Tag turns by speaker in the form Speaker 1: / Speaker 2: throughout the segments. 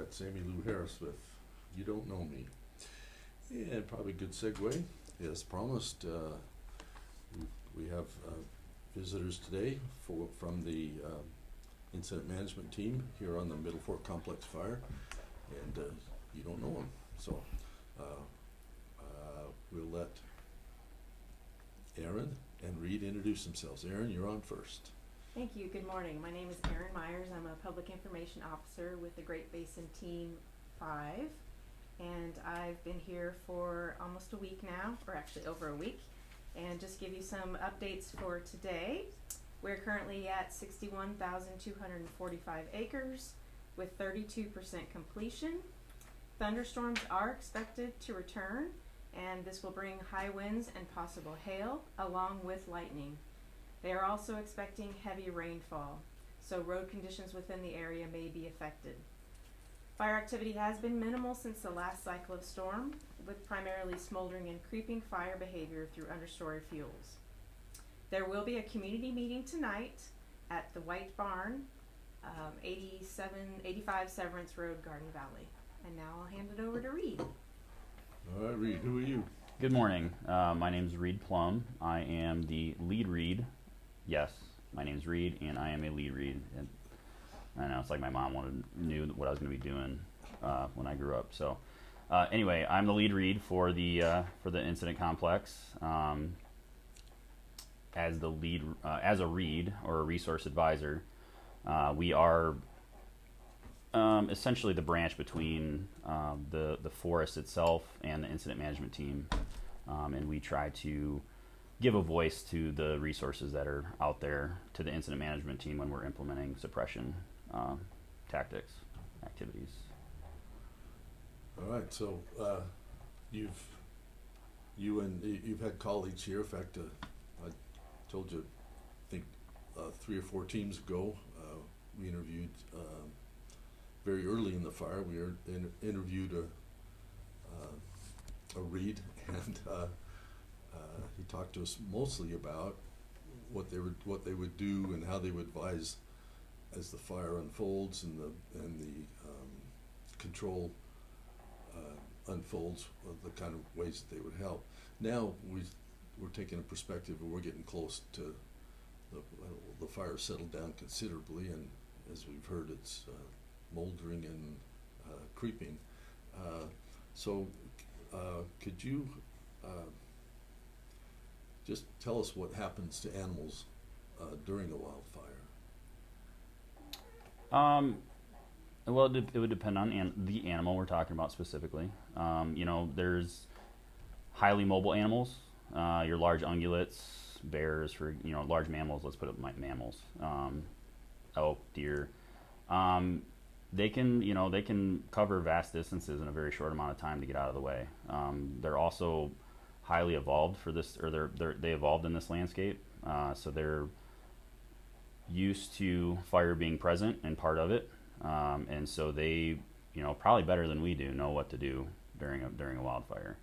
Speaker 1: got Sammy Lou Harris with You Don't Know Me. And probably a good segue. As promised, we have visitors today from the incident management team here on the Middle Fork Complex Fire, and you don't know them. So we'll let Aaron and Reed introduce themselves. Aaron, you're on first.
Speaker 2: Thank you. Good morning. My name is Erin Myers. I'm a Public Information Officer with the Great Basin Team 5, and I've been here for almost a week now, or actually over a week, and just give you some updates for today. We're currently at 61,245 acres with 32% completion. Thunderstorms are expected to return, and this will bring high winds and possible hail along with lightning. They are also expecting heavy rainfall, so road conditions within the area may be affected. Fire activity has been minimal since the last cycle of storm, with primarily smoldering and creeping fire behavior through understory fuels. There will be a community meeting tonight at the White Barn, 85 Severance Road, Garden Valley. And now I'll hand it over to Reed.
Speaker 1: All right, Reed, who are you?
Speaker 3: Good morning. My name is Reed Plum. I am the lead Reed. Yes, my name is Reed, and I am a lead Reed. And I know it's like my mom knew what I was going to be doing when I grew up. So anyway, I'm the lead Reed for the incident complex. As the lead, as a Reed or a resource advisor, we are essentially the branch between the forest itself and the incident management team, and we try to give a voice to the resources that are out there to the incident management team when we're implementing suppression tactics, activities.
Speaker 1: All right, so you've had colleagues here. In fact, I told you, I think 3 or 4 teams ago, we interviewed very early in the fire. We interviewed a Reed, and he talked to us mostly about what they would do and how they would advise as the fire unfolds and the control unfolds, the kind of ways that they would help. Now we're taking a perspective, and we're getting close to the fire settled down considerably, and as we've heard, it's moldering and creeping. So could you just tell us what happens to animals during a wildfire?
Speaker 3: Well, it would depend on the animal we're talking about specifically. There's highly mobile animals, your large ungulates, bears, for large mammals. Let's put it mammals, elk, deer. They can cover vast distances in a very short amount of time to get out of the way. They're also highly evolved for this, or they evolved in this landscape, so they're used to fire being present and part of it, and so they, probably better than we do, know what to do during a wildfire.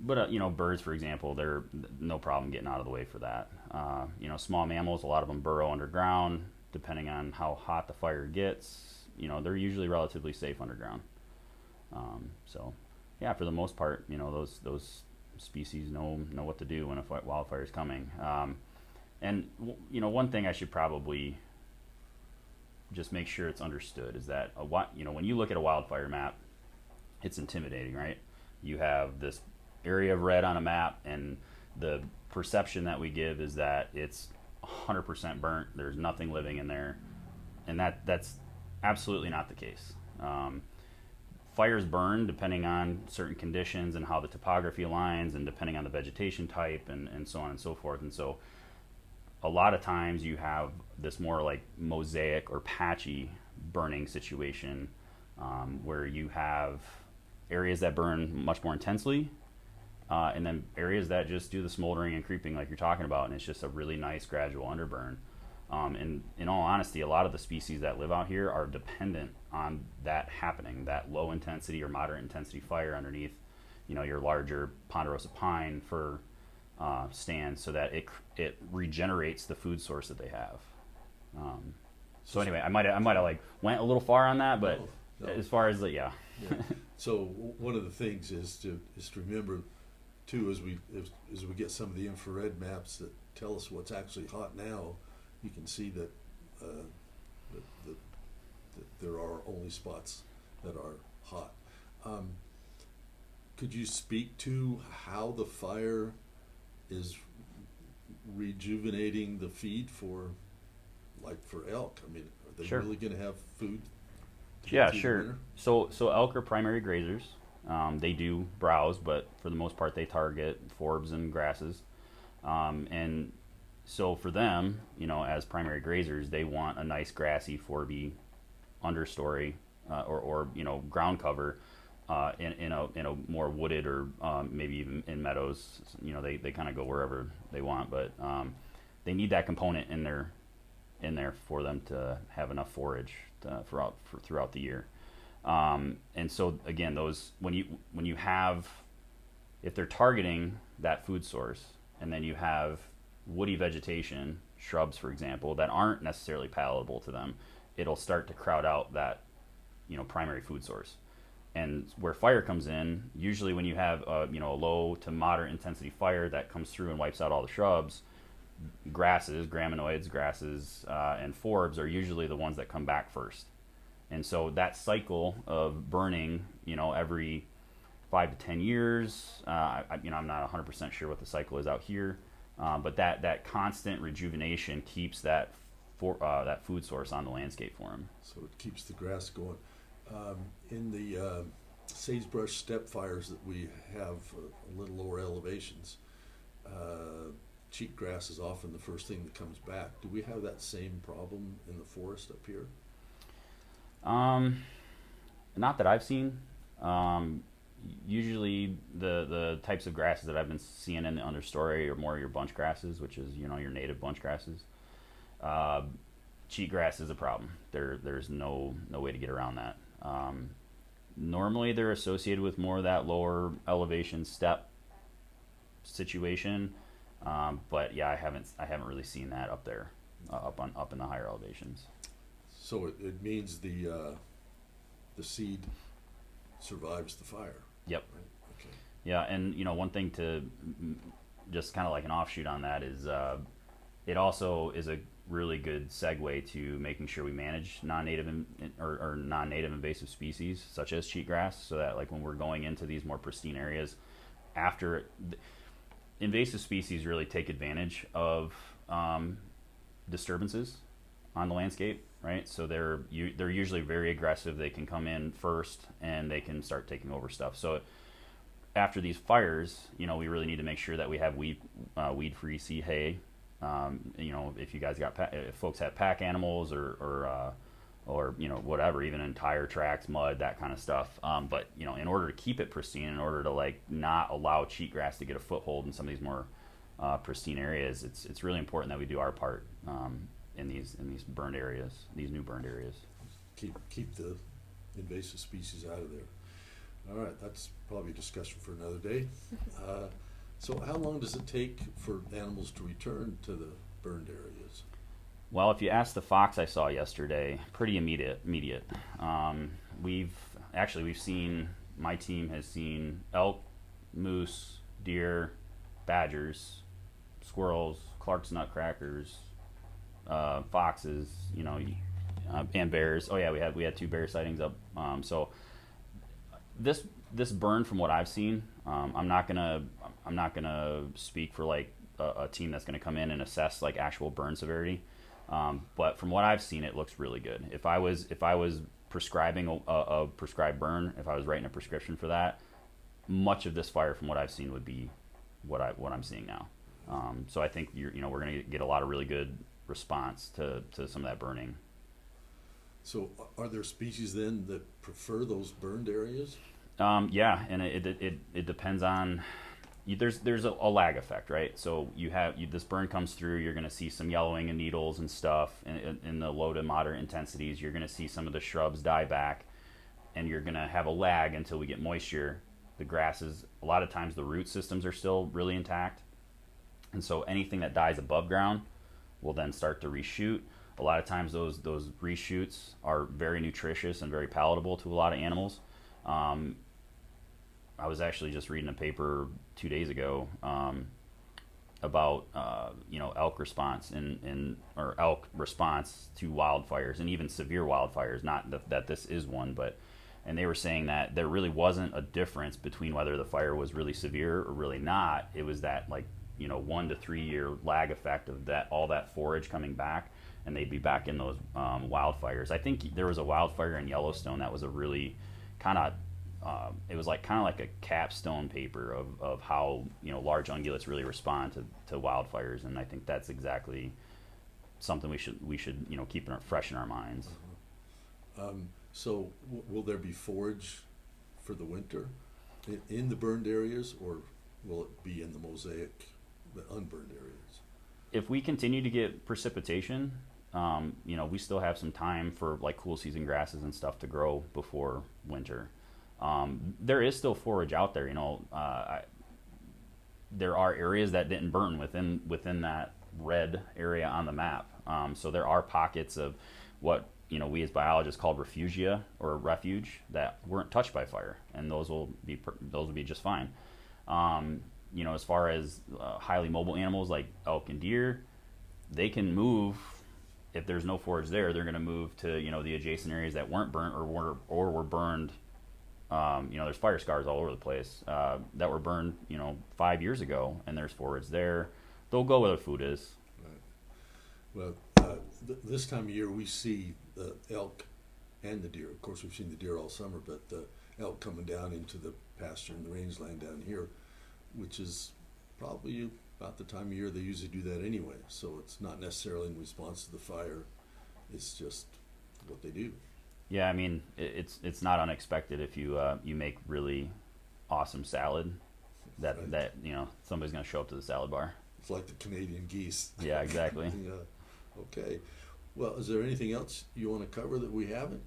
Speaker 3: But birds, for example, they're no problem getting out of the way for that. Small mammals, a lot of them burrow underground. Depending on how hot the fire gets, they're usually relatively safe underground. So, yeah, for the most part, those species know what to do when a wildfire is coming. And one thing I should probably just make sure it's understood is that when you look at a wildfire map, it's intimidating, right? You have this area of red on a map, and the perception that we give is that it's 100% burnt, there's nothing living in there, and that's absolutely not the case. Fires burn depending on certain conditions and how the topography aligns, and depending on the vegetation type, and so on and so forth. And so a lot of times you have this more like mosaic or patchy burning situation, where you have areas that burn much more intensely, and then areas that just do the smoldering and creeping like you're talking about, and it's just a really nice gradual underburn. And in all honesty, a lot of the species that live out here are dependent on that happening, that low intensity or moderate intensity fire underneath, your larger ponderosa pine fir stands, so that it regenerates the food source that they have. So anyway, I might have like went a little far on that, but
Speaker 1: No, no.
Speaker 3: as far as the
Speaker 1: Yeah. So one of the things is to remember too, as we get some of the infrared maps that tell us what's actually hot now, you can see that that there are only spots that are hot. Could you speak to how the fire is rejuvenating the feed for elk? I mean, are they
Speaker 3: Sure.
Speaker 1: really going to have food? to
Speaker 3: Yeah,
Speaker 1: get through the
Speaker 3: sure.
Speaker 1: winter?
Speaker 3: So elk are primary grazers. They do browse, but for the most part, they target forbs and grasses. And so for them, as primary grazers, they want a nice grassy forby understory or ground cover in a more wooded or maybe even in meadows. They kind of go wherever they want, but they need that component in there for them to have enough forage throughout the year. And so again, those when you have, if they're targeting that food source, and then you have woody vegetation, shrubs for example, that aren't necessarily palatable to them, it'll start to crowd out that primary food source. And where fire comes in, usually when you have a low to moderate intensity fire that comes through and wipes out all the shrubs, grasses, graminoids, grasses, and forbs are usually the ones that come back first. And so that cycle of burning, every 5 to 10 years, I'm not 100% sure what the cycle is out here, but that constant rejuvenation keeps that food source on the landscape for them.
Speaker 1: So it keeps the grass going. In the sagebrush steppe fires that we have a little lower elevations, cheatgrass is often the first thing that comes back. Do we have that same problem in the forest up here?
Speaker 3: Not that I've seen. Usually the types of grasses that I've been seeing in the understory are more your bunch grasses, which is your native bunch grasses. Cheatgrass is a problem. There's no way to get around that. Normally they're associated with more of that lower elevation steppe situation, but yeah, I haven't really seen that up there, up in the higher elevations.
Speaker 1: So it means the seed survives the fire.
Speaker 3: Yep.
Speaker 1: Right? Okay.
Speaker 3: Yeah, and one thing to just kind of like an offshoot on that is it also is a really good segue to making sure we manage non-native or non-native invasive species such as cheatgrass, so that like when we're going into these more pristine areas, after invasive species really take advantage of disturbances on the landscape, right? So they're usually very aggressive. They can come in first and they can start taking over stuff. So after these fires, we really need to make sure that we have weed-free seed hay. If you guys if folks have pack animals or whatever, even in tire tracks, mud, that kind of stuff. But in order to keep it pristine, in order to like not allow cheatgrass to get a foothold in some of these more pristine areas, it's really important that we do our part in these burned areas, these new burned areas.
Speaker 1: Keep the invasive species out of there. All right, that's probably a discussion for another day. So how long does it take for animals to return to the burned areas?
Speaker 3: Well, if you ask the fox I saw yesterday, pretty immediate. We've seen, my team has seen elk, moose, deer, badgers, squirrels, Clark's nutcrackers, foxes, and bears. Oh yeah, we had 2 bear sightings up. So this burn, from what I've seen, I'm not gonna speak for like a team that's gonna come in and assess like actual burn severity. But from what I've seen, it looks really good. If I was prescribing a prescribed burn, if I was writing a prescription for that, much of this fire, from what I've seen, would be what I'm seeing now. So I think we're going to get a lot of really good response to some of that burning.
Speaker 1: So are there species then that prefer those burned areas?
Speaker 3: Yeah, and it depends on. There's a lag effect, right? So this burn comes through, you're going to see some yellowing and needles and stuff in the low to moderate intensities. You're going to see some of the shrubs die back, and you're going to have a lag until we get moisture. The grasses, a lot of times the root systems are still really intact, and so anything that dies above ground will then start to reshoot. A lot of times those reshoots are very nutritious and very palatable to a lot of animals. I was actually just reading a paper 2 days ago about elk response or elk response to wildfires and even severe wildfires. Not that this is one, and they were saying that there really wasn't a difference between whether the fire was really severe or really not. It was that 1 to 3 year lag effect of all that forage coming back, and they'd be back in those wildfires. I think there was a wildfire in Yellowstone that was a really kind of it was kind of like a capstone paper of how large ungulates really respond to wildfires, and I think that's exactly something we should keep fresh in our minds.
Speaker 1: So will there be forage for the winter in the burned areas, or will it be in the mosaic, the unburned areas?
Speaker 3: If we continue to get precipitation, we still have some time for cool season grasses and stuff to grow before winter. There is still forage out there. There are areas that didn't burn within that red area on the map. So there are pockets of what we as biologists called refugia or refuge that weren't touched by fire, and those will be just fine. As far as highly mobile animals like elk and deer, they can move. If there's no forage there, they're going to move to the adjacent areas that weren't burnt or were burned. There's fire scars all over the place that were burned 5 years ago, and there's forage there. They'll go where the food is.
Speaker 1: Right. Well, this time of year we see the elk and the deer. Of course, we've seen the deer all summer, but the elk coming down into the pasture and the rangeland down here, which is probably about the time of year they usually do that anyway. So it's not necessarily in response to the fire. It's just what they do.
Speaker 3: Yeah, I mean, it's not unexpected if you make really awesome salad that somebody's going to show up to the salad bar.
Speaker 1: It's like the Canadian geese.
Speaker 3: Yeah, exactly.
Speaker 1: Yeah. Okay. Well, is there anything else you want to cover that we haven't?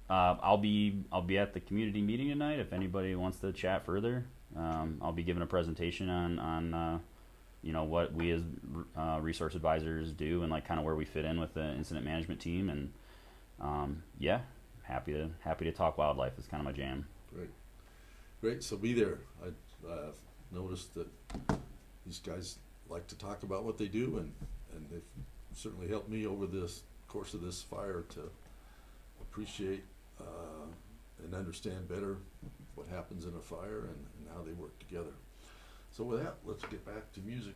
Speaker 3: I'll be at the community meeting tonight if anybody wants to chat further. I'll be giving a presentation on what we as resource advisors do and kind of where we fit in with the incident management team, and happy to talk wildlife is kind of my jam.
Speaker 1: Great. So be there. I've noticed that these guys like to talk about what they do, and they've certainly helped me over this course of this fire to appreciate and understand better what happens in a fire and how they work together. So with that, let's get back to music.